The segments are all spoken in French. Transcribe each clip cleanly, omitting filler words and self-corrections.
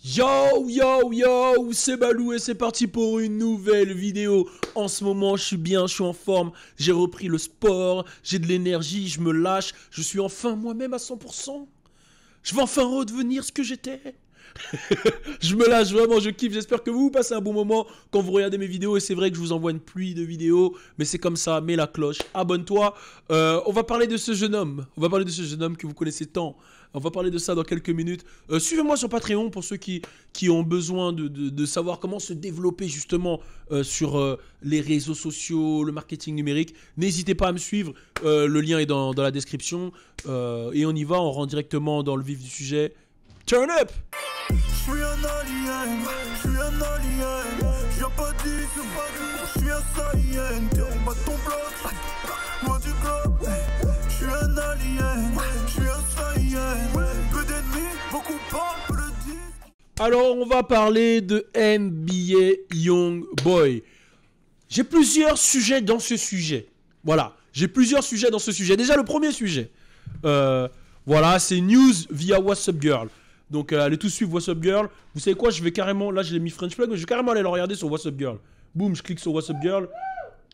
Yo yo yo, c'est Balou et c'est parti pour une nouvelle vidéo. En ce moment je suis bien, je suis en forme, j'ai repris le sport, j'ai de l'énergie, je me lâche, je suis enfin moi-même à 100%. Je vais enfin redevenir ce que j'étais. Je me lâche vraiment, je kiffe, j'espère que vous passez un bon moment quand vous regardez mes vidéos. Et c'est vrai que je vous envoie une pluie de vidéos, mais c'est comme ça, mets la cloche, abonne-toi. On va parler de ce jeune homme, que vous connaissez tant. On va parler de ça dans quelques minutes. Suivez-moi sur Patreon pour ceux qui ont besoin de savoir comment se développer justement sur les réseaux sociaux, le marketing numérique. N'hésitez pas à me suivre, le lien est dans la description. Et on y va, on rentre directement dans le vif du sujet. Turn up! Je suis un alien, viens pas d'ici, je suis un saïen, t'es en bas de ton bloc, loin du globe. Je suis un alien, je suis un saïen, peu d'ennemis, beaucoup pas, peu de disques. Alors on va parler de NBA Youngboy. J'ai plusieurs sujets dans ce sujet. Voilà, j'ai plusieurs sujets dans ce sujet. Déjà le premier sujet, voilà, c'est news via What's Up Girl. Donc allez tous suivre What's Up Girl. Vous savez quoi, je vais carrément, là j'ai mis French Plug, mais je vais carrément aller le regarder sur What's Up Girl. Boum, je clique sur What's Up Girl.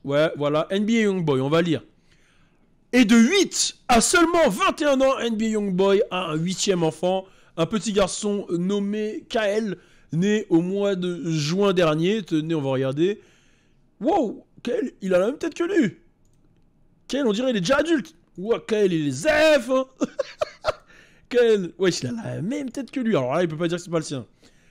Ouais, voilà, NBA Youngboy, on va lire. Et de 8 à seulement 21 ans, NBA Youngboy a un 8e enfant. Un petit garçon nommé Kael, né au mois de juin dernier. Tenez, on va regarder. Wow, Kael, il a la même tête que lui. Kael, on dirait il est déjà adulte. Wow, Kael, il est zef, hein. Ouais, il a la même tête que lui. Alors là, il peut pas dire que c'est pas le sien.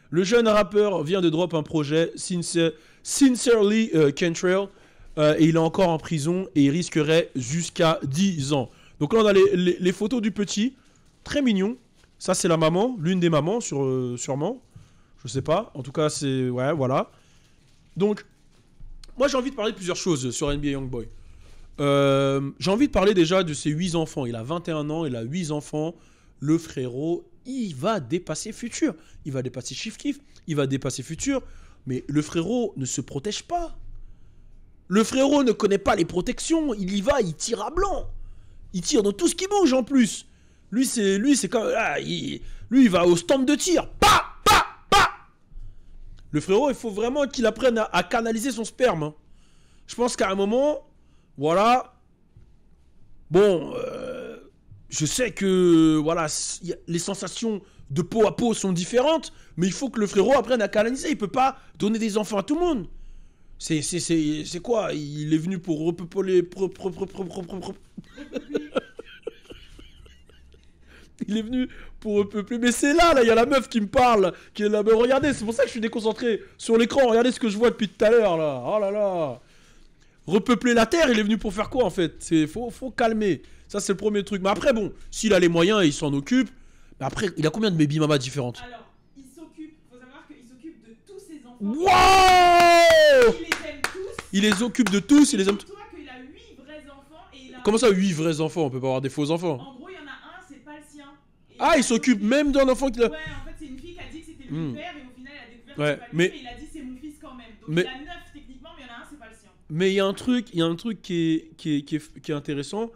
Le jeune rappeur vient de drop un projet, Sincerely Kentrail, et il est encore en prison et il risquerait jusqu'à 10 ans. Donc là, on a les photos du petit, très mignon. Ça, c'est la maman, l'une des mamans, sûrement. Je sais pas. En tout cas, c'est... Ouais, voilà. Donc, moi, j'ai envie de parler de plusieurs choses sur NBA Youngboy. J'ai envie de parler déjà de ses 8 enfants. Il a 21 ans, il a 8 enfants. Le frérot, il va dépasser Futur. Il va dépasser Chief Keef. Il va dépasser Futur. Mais le frérot ne se protège pas. Le frérot ne connaît pas les protections. Il y va, il tire à blanc. Il tire dans tout ce qui bouge en plus. Lui, c'est comme... Ah, lui, il va au stand de tir. Pa, pa, pa. Le frérot, il faut vraiment qu'il apprenne à canaliser son sperme. Hein. Je pense qu'à un moment, voilà. Bon... Je sais que voilà, les sensations de peau à peau sont différentes, mais il faut que le frérot apprenne à canaliser. Il peut pas donner des enfants à tout le monde. C'est quoi? Il est venu pour repeupler... Il est venu pour repeupler... Mais c'est là, il y a la meuf qui me parle, qui est là. Mais regardez, c'est pour ça que je suis déconcentré sur l'écran. Regardez ce que je vois depuis tout à l'heure, là. Oh là là. Repeupler la terre, il est venu pour faire quoi, en fait? Faut calmer. Ça, c'est le premier truc. Mais après, bon, s'il a les moyens, il s'en occupe. Mais après, il a combien de baby mamas différentes? Alors, il s'occupe, faut savoir qu'il s'occupe de tous ses enfants. Wow! Il les aime tous. Il les occupe de tous, il les aime tous. Dis-toi qu'il a 8 vrais enfants et il a... Comment ça, 8 vrais enfants? On peut pas avoir des faux enfants. En gros, il y en a un, c'est pas le sien. Et Ah, il s'occupe même d'un enfant qu'il a... Ouais, en fait, c'est une fille qui a dit que c'était le père et au final, elle a découvert que Ouais, c'est pas lui, mais il a dit c'est mon fils quand même. Donc, mais- il a 9 techniquement, mais il y en a un, c'est pas le sien. Mais il y a un truc qui est intéressant.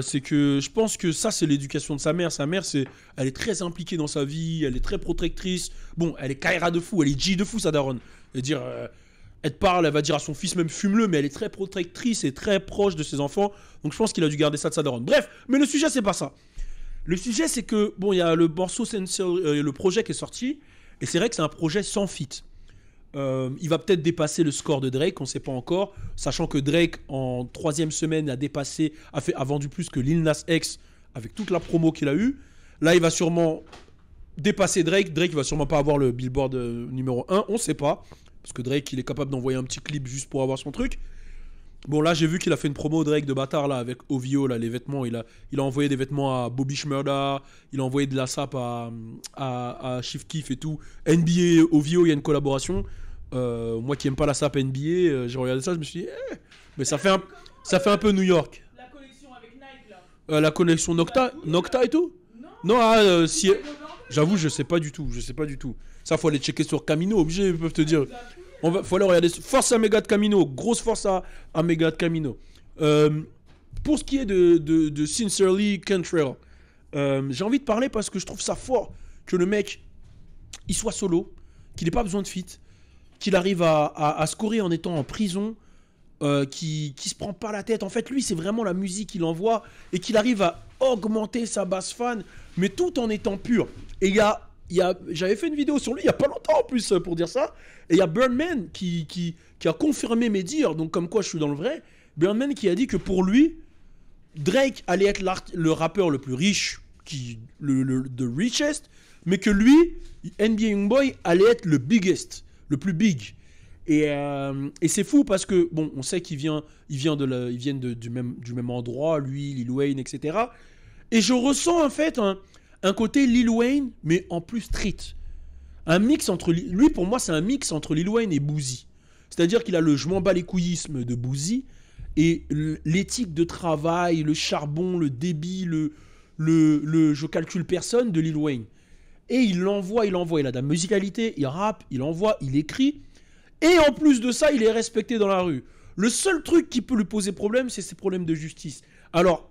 C'est que je pense que ça, c'est l'éducation de sa mère. Sa mère, elle est très impliquée dans sa vie, elle est très protectrice. Bon, elle est Kaira de fou, elle est G de fou, sa daronne. Elle te parle, elle va dire à son fils même fume-le, mais elle est très protectrice et très proche de ses enfants. Donc je pense qu'il a dû garder ça de sa daronne. Bref, mais le sujet, c'est pas ça. Le sujet, c'est que, bon, il y a le morceau, le projet qui est sorti, et c'est vrai que c'est un projet sans feat. Il va peut-être dépasser le score de Drake, on ne sait pas encore, sachant que Drake en 3e semaine a vendu plus que Lil Nas X avec toute la promo qu'il a eue. Là, il va sûrement dépasser Drake. Drake va sûrement pas avoir le Billboard numéro 1, on ne sait pas, parce que Drake, il est capable d'envoyer un petit clip juste pour avoir son truc. Bon, là, j'ai vu qu'il a fait une promo Drake de bâtard là avec OVO, là, les vêtements. Il a envoyé des vêtements à Bobby Shmurda, il a envoyé de la sape à Chief Keef et tout. NBA, OVO, il y a une collaboration. Moi qui aime pas la sape NBA, j'ai regardé ça, je me suis dit, mais ça fait un peu New York. La collection avec Nike, là. La connexion Nocta et tout. Non. Non, si... J'avoue, je sais pas du tout. Ça, faut aller checker sur Camino, obligé, ils peuvent te dire. Faut aller regarder. Force à Méga de Camino, grosse force à Méga de Camino. Pour ce qui est de Sincerely Kentrail, j'ai envie de parler parce que je trouve ça fort que le mec il soit solo, qu'il n'ait pas besoin de feat, qu'il arrive à scorer en étant en prison, qui se prend pas la tête. En fait, lui, c'est vraiment la musique qu'il envoie et qu'il arrive à augmenter sa base fan, mais tout en étant pur. Et j'avais fait une vidéo sur lui il y a pas longtemps en plus pour dire ça. Et il y a Birdman qui a confirmé mes dires, donc comme quoi je suis dans le vrai. Birdman qui a dit que pour lui, Drake allait être le rappeur le plus riche, the richest, mais que lui, NBA Youngboy, allait être le biggest, le plus big. Et c'est fou parce que, bon, on sait qu'ils viennent du même endroit, lui, Lil Wayne, etc. Et je ressens en fait un côté Lil Wayne, mais en plus street. Un mix entre... Lui, pour moi, c'est un mix entre Lil Wayne et Boozy. C'est-à-dire qu'il a le je m'en bats les couillisme de Boozy et l'éthique de travail, le charbon, le débit, le je calcule personne de Lil Wayne. Et il l'envoie, il a de la musicalité, il rappe, il envoie, il écrit. Et en plus de ça, il est respecté dans la rue. Le seul truc qui peut lui poser problème, c'est ses problèmes de justice. Alors,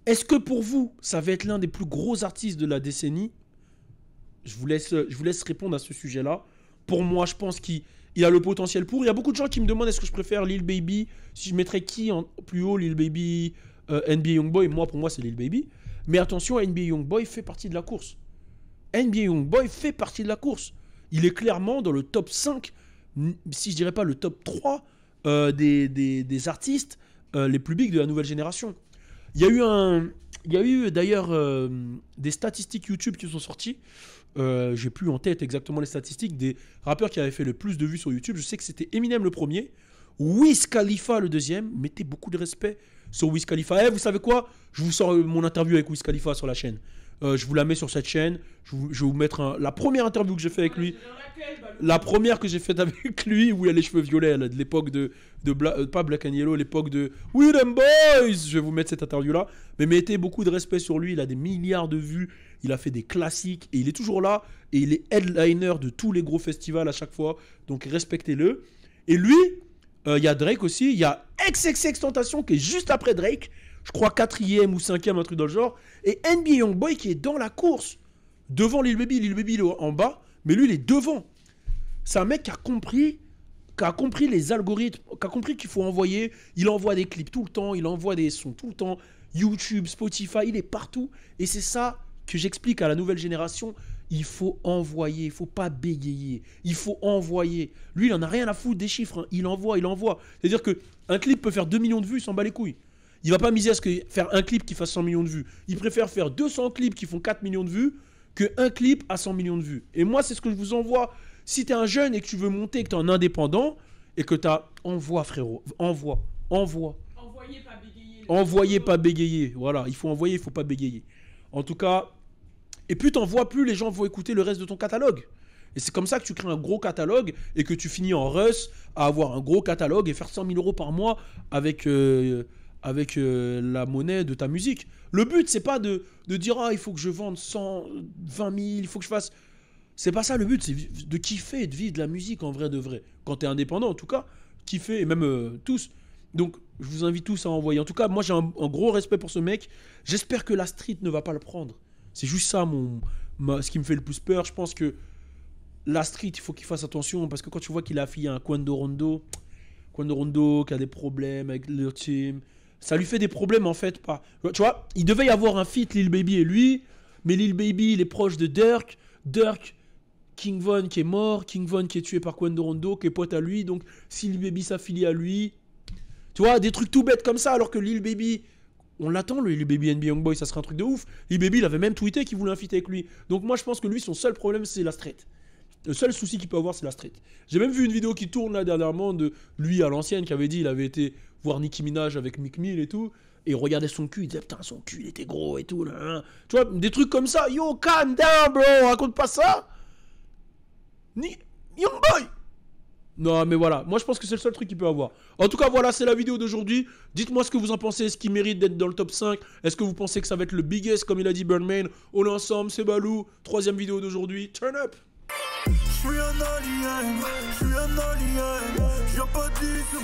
est-ce que pour vous, ça va être l'un des plus gros artistes de la décennie ? Je vous laisse répondre à ce sujet-là. Pour moi, je pense qu'il a le potentiel pour. Il y a beaucoup de gens qui me demandent est-ce que je préfère Lil Baby, si je mettrais qui en plus haut, Lil Baby, NBA Youngboy. Pour moi, c'est Lil Baby. Mais attention, NBA Youngboy fait partie de la course. NBA Youngboy fait partie de la course. Il est clairement dans le top 5, si je dirais pas le top 3 des artistes les plus big de la nouvelle génération. Il y a eu d'ailleurs des statistiques YouTube qui sont sorties. J'ai plus en tête exactement les statistiques des rappeurs qui avaient fait le plus de vues sur YouTube. Je sais que c'était Eminem le premier, Wiz Khalifa le deuxième. Mettez beaucoup de respect sur Wiz Khalifa. Vous savez quoi ? Je vous sors mon interview avec Wiz Khalifa sur la chaîne. Je vous la mets sur cette chaîne. Je vais vous mettre la première interview que j'ai fait avec lui. La première que j'ai faite avec lui, où il a les cheveux violets, de l'époque pas Black and Yellow, l'époque de We Them Boys. Je vais vous mettre cette interview-là. Mais mettez beaucoup de respect sur lui. Il a des milliards de vues. Il a fait des classiques. Et il est toujours là. Et il est headliner de tous les gros festivals à chaque fois. Donc respectez-le. Et lui, il y a Drake aussi. Il y a XXXTentacion qui est juste après Drake. Je crois 4e ou 5e, un truc dans le genre. Et NBA Youngboy qui est dans la course. Devant Lil Baby. Lil Baby il est en bas. Mais lui, il est devant. C'est un mec qui a compris les algorithmes, qui a compris qu'il faut envoyer. Il envoie des clips tout le temps. Il envoie des sons tout le temps. YouTube, Spotify, il est partout. Et c'est ça que j'explique à la nouvelle génération. Il faut envoyer. Il ne faut pas bégayer. Il faut envoyer. Lui, il en a rien à foutre des chiffres. Hein. Il envoie. C'est-à-dire qu'un clip peut faire 2 millions de vues, il s'en bat les couilles. Il va pas miser à ce que faire un clip qui fasse 100 millions de vues. Il préfère faire 200 clips qui font 4 millions de vues qu'un clip à 100 millions de vues. Et moi, c'est ce que je vous envoie. Si tu es un jeune et que tu veux monter, que tu es un indépendant et que tu as... Envoie, frérot. Envoie. Envoyez, pas bégayer. Envoyez, pas bégayer. Voilà, il faut envoyer, il faut pas bégayer. En tout cas, et plus tu envoies, plus les gens vont écouter le reste de ton catalogue. Et c'est comme ça que tu crées un gros catalogue et que tu finis en rush à avoir un gros catalogue et faire 100 000 € par mois avec la monnaie de ta musique. Le but, c'est pas de dire il faut que je vende 120 000, il faut que je fasse... C'est pas ça le but, c'est de kiffer et de vivre de la musique en vrai de vrai. Quand t'es indépendant, en tout cas, kiffer, et même tous. Donc, je vous invite tous à envoyer. En tout cas, moi, j'ai un gros respect pour ce mec. J'espère que la street ne va pas le prendre. C'est juste ça, ce qui me fait le plus peur. Je pense que la street, il faut qu'il fasse attention, parce que quand tu vois qu'il a affilié un Quando Rondo qui a des problèmes avec le team, ça lui fait des problèmes en fait. Tu vois, il devait y avoir un feat Lil Baby et lui, mais Lil Baby il est proche de Durk, King Von qui est mort, King Von qui est tué par Quando Rondo, qui est pote à lui, donc si Lil Baby s'affilie à lui, tu vois, des trucs tout bêtes comme ça, alors que Lil Baby, on l'attend, le Lil Baby NBA Youngboy, ça serait un truc de ouf. Lil Baby il avait même tweeté qu'il voulait un feat avec lui, donc moi je pense que lui son seul problème c'est la street. Le seul souci qu'il peut avoir, c'est la street. J'ai même vu une vidéo qui tourne là dernièrement de lui à l'ancienne qui avait dit il avait été voir Nicki Minaj avec Meek Mill et tout. Et il regardait son cul, il disait putain, son cul il était gros et tout. Là. Tu vois, des trucs comme ça. Yo, calm down, bro, raconte pas ça. Youngboy. Non, mais voilà, moi je pense que c'est le seul truc qu'il peut avoir. En tout cas, voilà, c'est la vidéo d'aujourd'hui. Dites-moi ce que vous en pensez. Est-ce qu'il mérite d'être dans le top 5 ? Est-ce que vous pensez que ça va être le biggest, comme il a dit Birdman ? On est ensemble, c'est Balou. 3e vidéo d'aujourd'hui. Turn up. J'suis un alien, j'viens pas d'ici,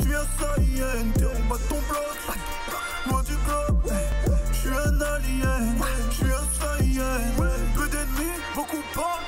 j'suis un saïen, t'es en bas de ton bloc, loin du globe, j'suis un alien, j'suis un saïen, peu d'ennemis, beaucoup pas,